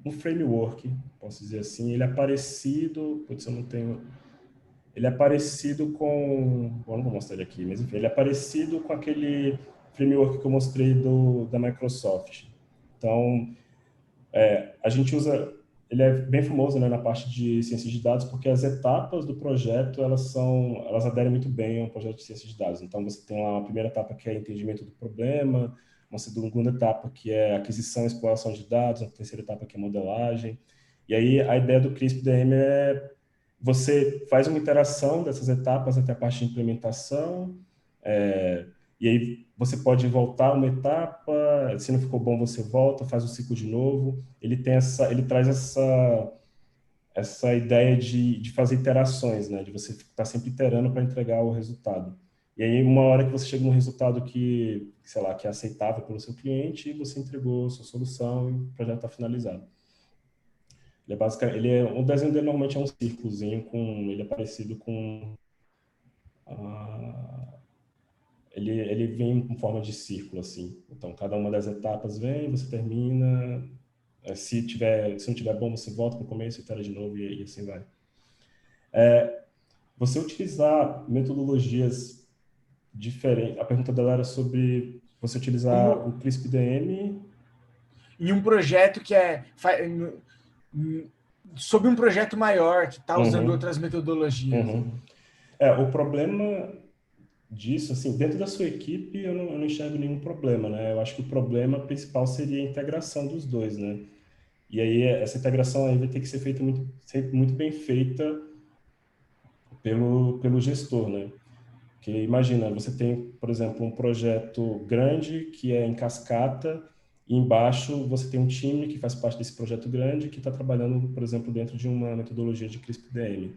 um framework, posso dizer assim. Ele é parecido, putz, eu não tenho, ele é parecido com, bom, não vou mostrar ele aqui, mas enfim, ele é parecido com aquele framework que eu mostrei da Microsoft. Então, a gente usa, ele é bem famoso, né, na parte de ciência de dados, porque as etapas do projeto, elas aderem muito bem a um projeto de ciência de dados. Então, você tem lá uma primeira etapa que é entendimento do problema, uma segunda etapa que é aquisição e exploração de dados, uma terceira etapa que é modelagem. E aí, a ideia do CRISP-DM é você faz uma interação dessas etapas até a parte de implementação, e aí você pode voltar uma etapa, se não ficou bom você volta, faz o ciclo de novo. Ele traz essa ideia de fazer iterações, né? De você estar sempre iterando para entregar o resultado. E aí uma hora que você chega num resultado que, sei lá, que é aceitável pelo seu cliente, você entregou a sua solução e o projeto está finalizado. O desenho dele normalmente é um círculozinho ele é parecido com ah, ele vem com forma de círculo, assim. Então, cada uma das etapas vem, você termina. Se não tiver bom, você volta para o começo, itera de novo e assim vai. Você utilizar metodologias diferentes. A pergunta dela era sobre você utilizar Como o CRISP-DM. em um projeto sobre um projeto maior que está usando Uhum, outras metodologias. uhum. O problema disso, assim, dentro da sua equipe, eu não enxergo nenhum problema, né? Eu acho que o problema principal seria a integração dos dois, né? E aí essa integração aí vai ter que ser feita sempre muito bem feita pelo gestor, né? Porque imagina, você tem, por exemplo, um projeto grande que é em cascata e embaixo você tem um time que faz parte desse projeto grande que está trabalhando, por exemplo, dentro de uma metodologia de CRISP-DM.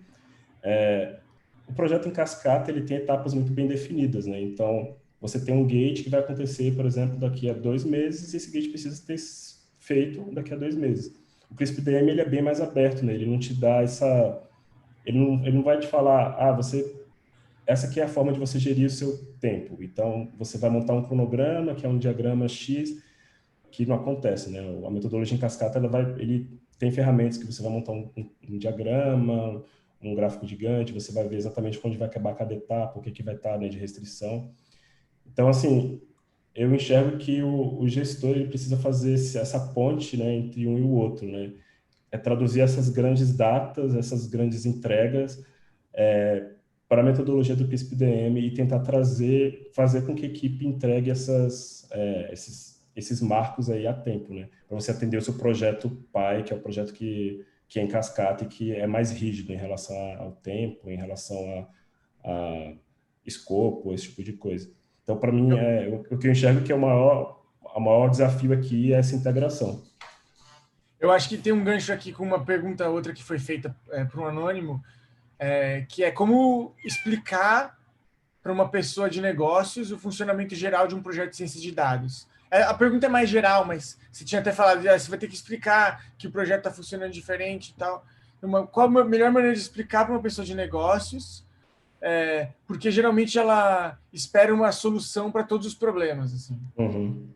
O projeto em cascata ele tem etapas muito bem definidas, né? Então você tem um gate que vai acontecer, por exemplo, daqui a 2 meses e esse gate precisa ter feito daqui a 2 meses. O CRISP-DM ele é bem mais aberto, né? Ele não te dá ele não vai te falar, essa aqui é a forma de você gerir o seu tempo. Então, você vai montar um cronograma, que é um diagrama X, que não acontece, né? A metodologia em cascata, ele tem ferramentas que você vai montar um diagrama, um gráfico gigante, você vai ver exatamente onde vai acabar cada etapa, o que vai estar, né, de restrição. Então, assim, eu enxergo que o gestor ele precisa fazer essa ponte, né, entre um e o outro, né? É traduzir essas grandes datas, essas grandes entregas para a metodologia do CRISP-DM e tentar fazer com que a equipe entregue esses marcos aí a tempo, né? Para você atender o seu projeto pai, que é o projeto que é em cascata e que é mais rígido em relação ao tempo, em relação a escopo, esse tipo de coisa. Então, para mim, o que eu enxergo que é o maior desafio aqui é essa integração. Eu acho que tem um gancho aqui com uma pergunta outra que foi feita por um anônimo, que é como explicar para uma pessoa de negócios o funcionamento geral de um projeto de ciência de dados. A pergunta é mais geral, mas você tinha até falado, você vai ter que explicar que o projeto está funcionando diferente e tal. Qual a melhor maneira de explicar para uma pessoa de negócios? Porque geralmente ela espera uma solução para todos os problemas. Assim. Uhum.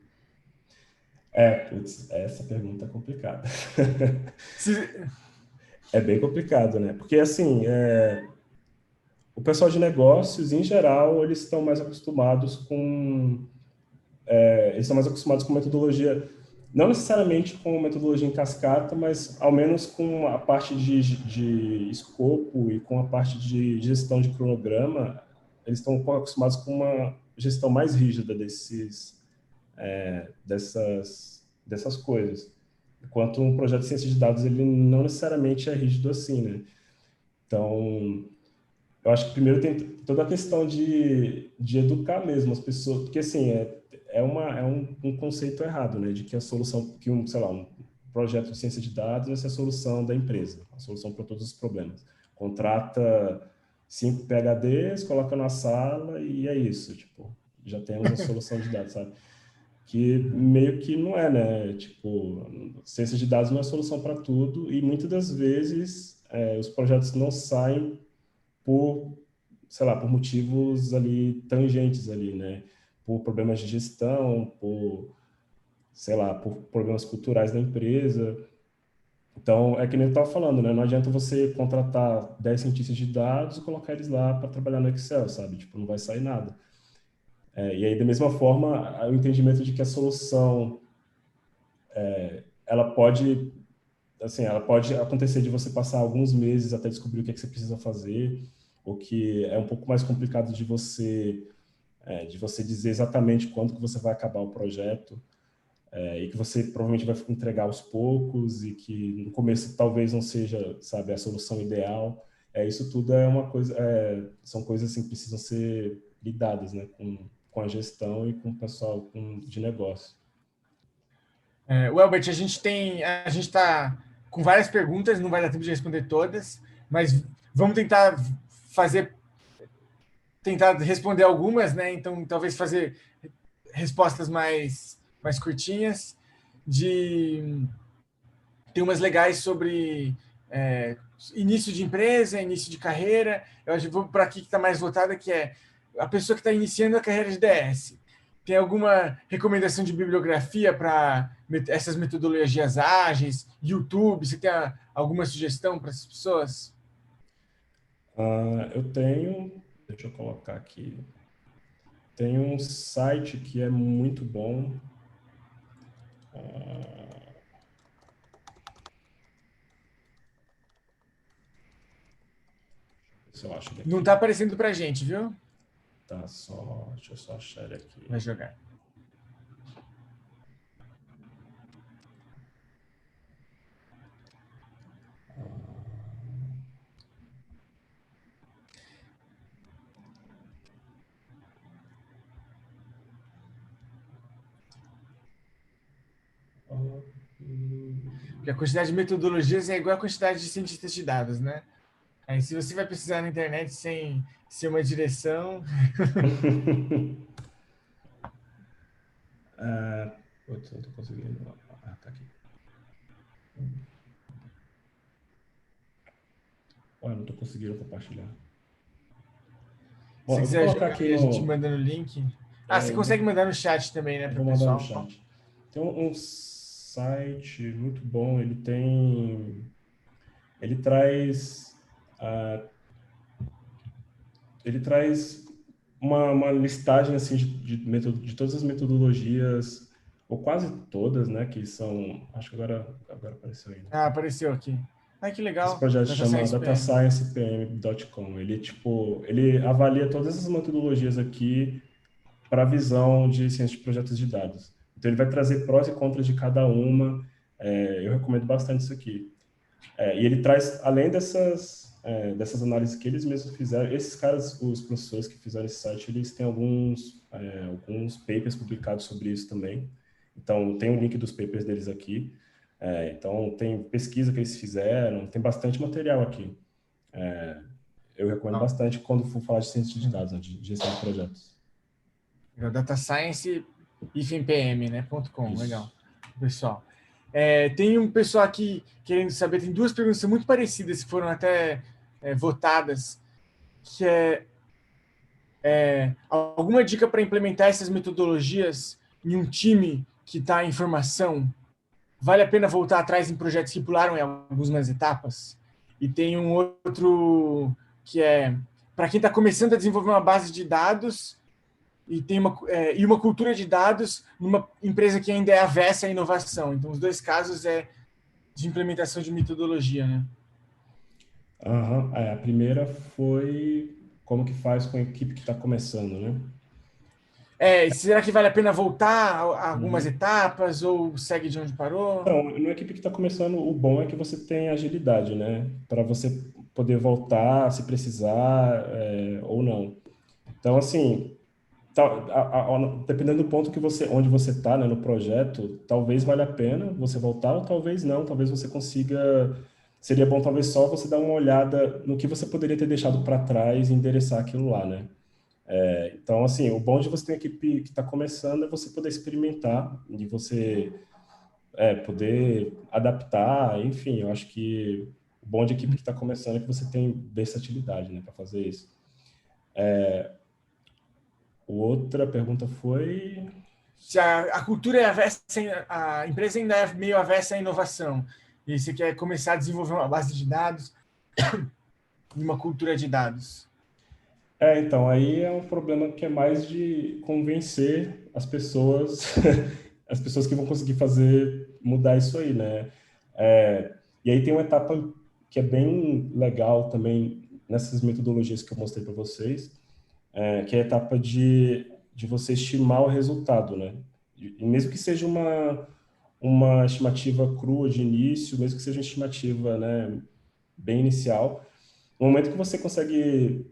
Putz, essa pergunta é complicada. Se, É bem complicado, né? Porque, assim, o pessoal de negócios, em geral, eles estão mais acostumados com metodologia, não necessariamente com metodologia em cascata, mas ao menos com a parte de escopo e com a parte de gestão de cronograma, eles estão acostumados com uma gestão mais rígida dessas coisas. Enquanto um projeto de ciência de dados, ele não necessariamente é rígido assim, né? Então, eu acho que primeiro tem toda a questão de educar mesmo as pessoas, porque assim, é um conceito errado, né? De que a solução, sei lá, um projeto de ciência de dados vai ser a solução da empresa, a solução para todos os problemas. Contrata 5 PhDs, coloca na sala e é isso, tipo, já temos a solução de dados, sabe? Que meio que não é, né? Tipo, ciência de dados não é solução para tudo e muitas das vezes os projetos não saem por, sei lá, por motivos ali tangentes ali, né? Por problemas de gestão, por, sei lá, por problemas culturais da empresa. Então, é que nem eu estava falando, né? Não adianta você contratar 10 cientistas de dados e colocar eles lá para trabalhar no Excel, sabe? Tipo, não vai sair nada. E aí, da mesma forma, o entendimento de que a solução, ela pode, assim, ela pode acontecer de você passar alguns meses até descobrir o que é que você precisa fazer, ou que é um pouco mais complicado de você dizer exatamente quando que você vai acabar o projeto, e que você provavelmente vai entregar aos poucos e que no começo talvez não seja, sabe, a solução ideal. Isso tudo é uma coisa, são coisas assim que precisam ser lidadas, né, com a gestão e com o pessoal de negócio. Welbert, a gente está com várias perguntas, não vai dar tempo de responder todas, mas vamos tentar responder algumas, né? Então, talvez fazer respostas mais curtinhas. Tem umas legais sobre início de empresa, início de carreira. Eu acho que vou para aqui que está mais votada, que é a pessoa que está iniciando a carreira de DS. Tem alguma recomendação de bibliografia para essas metodologias ágeis? YouTube? Você tem alguma sugestão para essas pessoas? Eu tenho, deixa eu colocar aqui, tem um site que é muito bom. Se eu acho ele Não está aqui. aparecendo para a gente, viu? Tá, deixa eu só achar ele aqui. Vai jogar. Porque a quantidade de metodologias é igual à quantidade de cientistas de dados, né? Aí, se você vai precisar na internet sem ser uma direção. Putz, não tô conseguindo. Tá aqui. Olha, não tô conseguindo compartilhar. Bom, Se eu vou quiser colocar jogar aqui aí, a gente no. manda no link. Você consegue mandar no chat também, né, Eu para o vou mandar no pessoal? chat. Tem um site muito bom, ele tem. Ele traz. ah, ele traz uma listagem assim de todas as metodologias, ou quase todas, né? Que são. Acho que agora apareceu aí, né? Apareceu aqui. Que Esse legal. projeto Data chama Science PM. datasciencepm.com. Ele avalia todas essas metodologias aqui para a visão de ciência de projetos de dados. Então, ele vai trazer prós e contras de cada uma. Eu recomendo bastante isso aqui. E ele traz, além dessas análises que eles mesmos fizeram, esses caras, os professores que fizeram esse site, eles têm alguns papers publicados sobre isso também. Então, tem o link dos papers deles aqui. Então, tem pesquisa que eles fizeram, tem bastante material aqui. Eu recomendo Legal. bastante quando for falar de ciência de dados, né, de gestão de projetos. Legal. Data Science -pm, né? .com. Isso. Legal. Pessoal. Tem um pessoal aqui querendo saber, tem duas perguntas muito parecidas que foram até votadas, que alguma dica para implementar essas metodologias em um time que está em formação? Vale a pena voltar atrás em projetos que pularam em algumas etapas? E tem um outro que é para quem está começando a desenvolver uma base de dados e tem uma cultura de dados numa empresa que ainda é avessa à inovação. Então, os dois casos é de implementação de metodologia, né? A primeira foi como que faz com a equipe que está começando, né? Será que vale a pena voltar a algumas Uhum. etapas ou segue de onde parou? Então, numa equipe que está começando, o bom é que você tem agilidade, né? Para você poder voltar se precisar, ou não. Então, assim, dependendo do ponto que você, onde você está, né, no projeto, talvez valha a pena você voltar, ou talvez não, talvez você consiga. Seria bom, talvez, só você dar uma olhada no que você poderia ter deixado para trás e endereçar aquilo lá, né? Então, assim, o bom de você ter uma equipe que está começando é você poder experimentar, de você poder adaptar, enfim, eu acho que o bom de equipe que está começando é que você tem versatilidade, né, para fazer isso. Outra pergunta foi. Se a cultura é avessa, a empresa ainda é meio avessa à inovação, e você quer começar a desenvolver uma base de dados e uma cultura de dados. Então, aí é um problema que é mais de convencer as pessoas, as pessoas que vão conseguir fazer mudar isso aí, né? E aí tem uma etapa que é bem legal também nessas metodologias que eu mostrei para vocês, que é a etapa de você estimar o resultado, né? E mesmo que seja uma estimativa crua de início, mesmo que seja uma estimativa, né, bem inicial, no momento que você consegue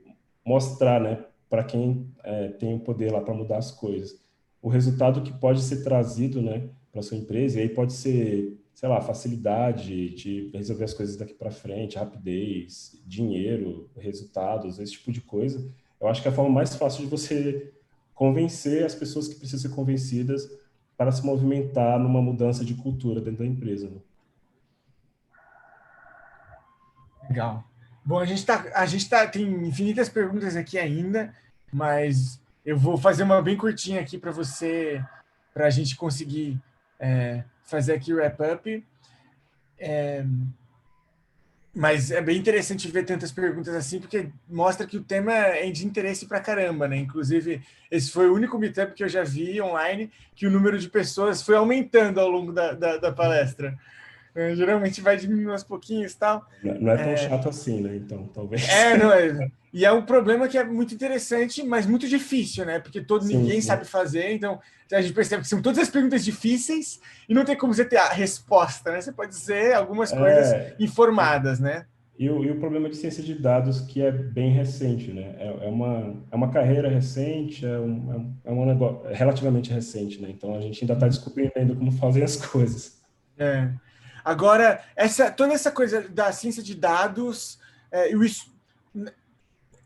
mostrar, né, para quem tem o poder lá para mudar as coisas, o resultado que pode ser trazido, né, para sua empresa, e aí pode ser, sei lá, facilidade de resolver as coisas daqui para frente, rapidez, dinheiro, resultados, esse tipo de coisa. Eu acho que é a forma mais fácil de você convencer as pessoas que precisam ser convencidas para se movimentar numa mudança de cultura dentro da empresa, né? Legal. Bom, tem infinitas perguntas aqui ainda, mas eu vou fazer uma bem curtinha aqui para você, para a gente conseguir fazer aqui o wrap-up. Mas é bem interessante ver tantas perguntas assim, porque mostra que o tema é de interesse pra caramba, né? Inclusive, esse foi o único meetup que eu já vi online que o número de pessoas foi aumentando ao longo da palestra. Geralmente vai diminuindo aos pouquinhos e tal. Não é tão chato assim, né? Então, talvez. Não é. E é um problema que é muito interessante, mas muito difícil, né? Porque Sim, ninguém sabe sim. fazer, então a gente percebe que são todas as perguntas difíceis e não tem como você ter a resposta, né? Você pode dizer algumas coisas É, e, informadas, né? e o problema de ciência de dados que é bem recente, né? É uma carreira recente, é um negócio relativamente recente, né? Então a gente ainda está descobrindo ainda como fazer as coisas. É. Agora, toda essa coisa da ciência de dados,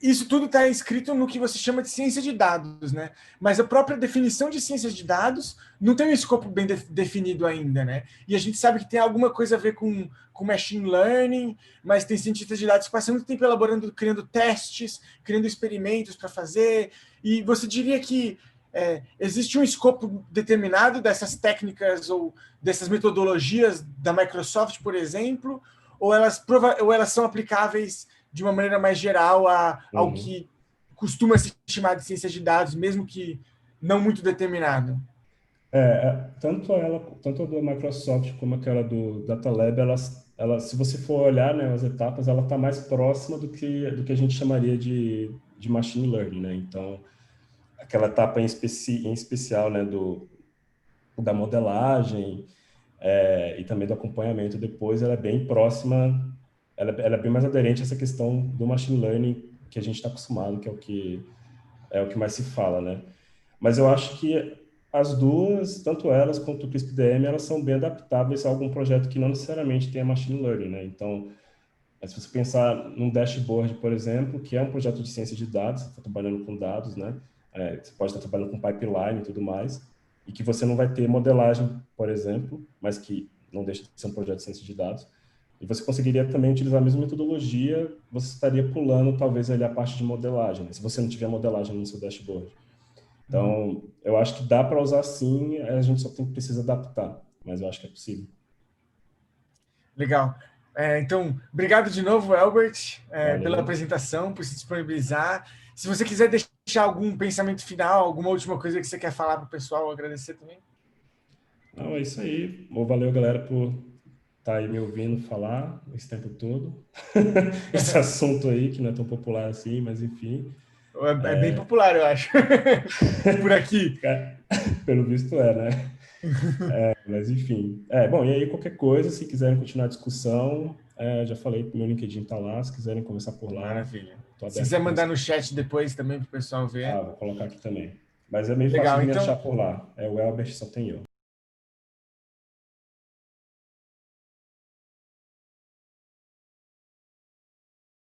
isso tudo está escrito no que você chama de ciência de dados, né? Mas a própria definição de ciência de dados não tem um escopo bem definido ainda, né? E a gente sabe que tem alguma coisa a ver com machine learning, mas tem cientistas de dados que passam muito tempo elaborando, criando testes, criando experimentos para fazer. E você diria que existe um escopo determinado dessas técnicas ou dessas metodologias da Microsoft, por exemplo, ou elas são aplicáveis de uma maneira mais geral ao Uhum. que costuma se chamar de ciência de dados, mesmo que não muito determinado. Tanto a da Microsoft como aquela do Data Lab, se você for olhar, né, as etapas, ela está mais próxima do que a gente chamaria de machine learning, né? Então, aquela etapa em especial, né, da modelagem, e também do acompanhamento depois, ela é bem próxima, ela é bem mais aderente a essa questão do machine learning que a gente está acostumado, que é o que mais se fala, né? Mas eu acho que as duas, tanto elas quanto o CRISP-DM, elas são bem adaptáveis a algum projeto que não necessariamente tenha machine learning, né? Então, se você pensar num dashboard, por exemplo, que é um projeto de ciência de dados, você está trabalhando com dados, né? Você pode estar trabalhando com pipeline e tudo mais, e que você não vai ter modelagem, por exemplo, mas que não deixa de ser um projeto de ciência de dados. E você conseguiria também utilizar a mesma metodologia, você estaria pulando talvez ali a parte de modelagem, né? Se você não tiver modelagem no seu dashboard. Então, eu acho que dá para usar sim, a gente só precisa adaptar, mas eu acho que é possível. Legal. Então, obrigado de novo, Albert, pela Valeu. apresentação, por se disponibilizar. Se você quiser deixar algum pensamento final, alguma última coisa que você quer falar para o pessoal, agradecer também. Não, é isso aí. Valeu, galera, por estar aí me ouvindo falar esse tempo todo. Esse assunto aí, que não é tão popular assim, mas enfim. É bem popular, eu acho. Por aqui. Pelo visto né? Mas enfim. Bom, e aí qualquer coisa, se quiserem continuar a discussão, já falei, meu LinkedIn tá lá, se quiserem conversar por lá, Maravilha. tô Se aberto a quiser mandar conversar. no chat depois também para o pessoal ver. Vou colocar aqui também. Mas é meio fácil Legal, de me então. achar por lá. É o Elbert, só tem eu.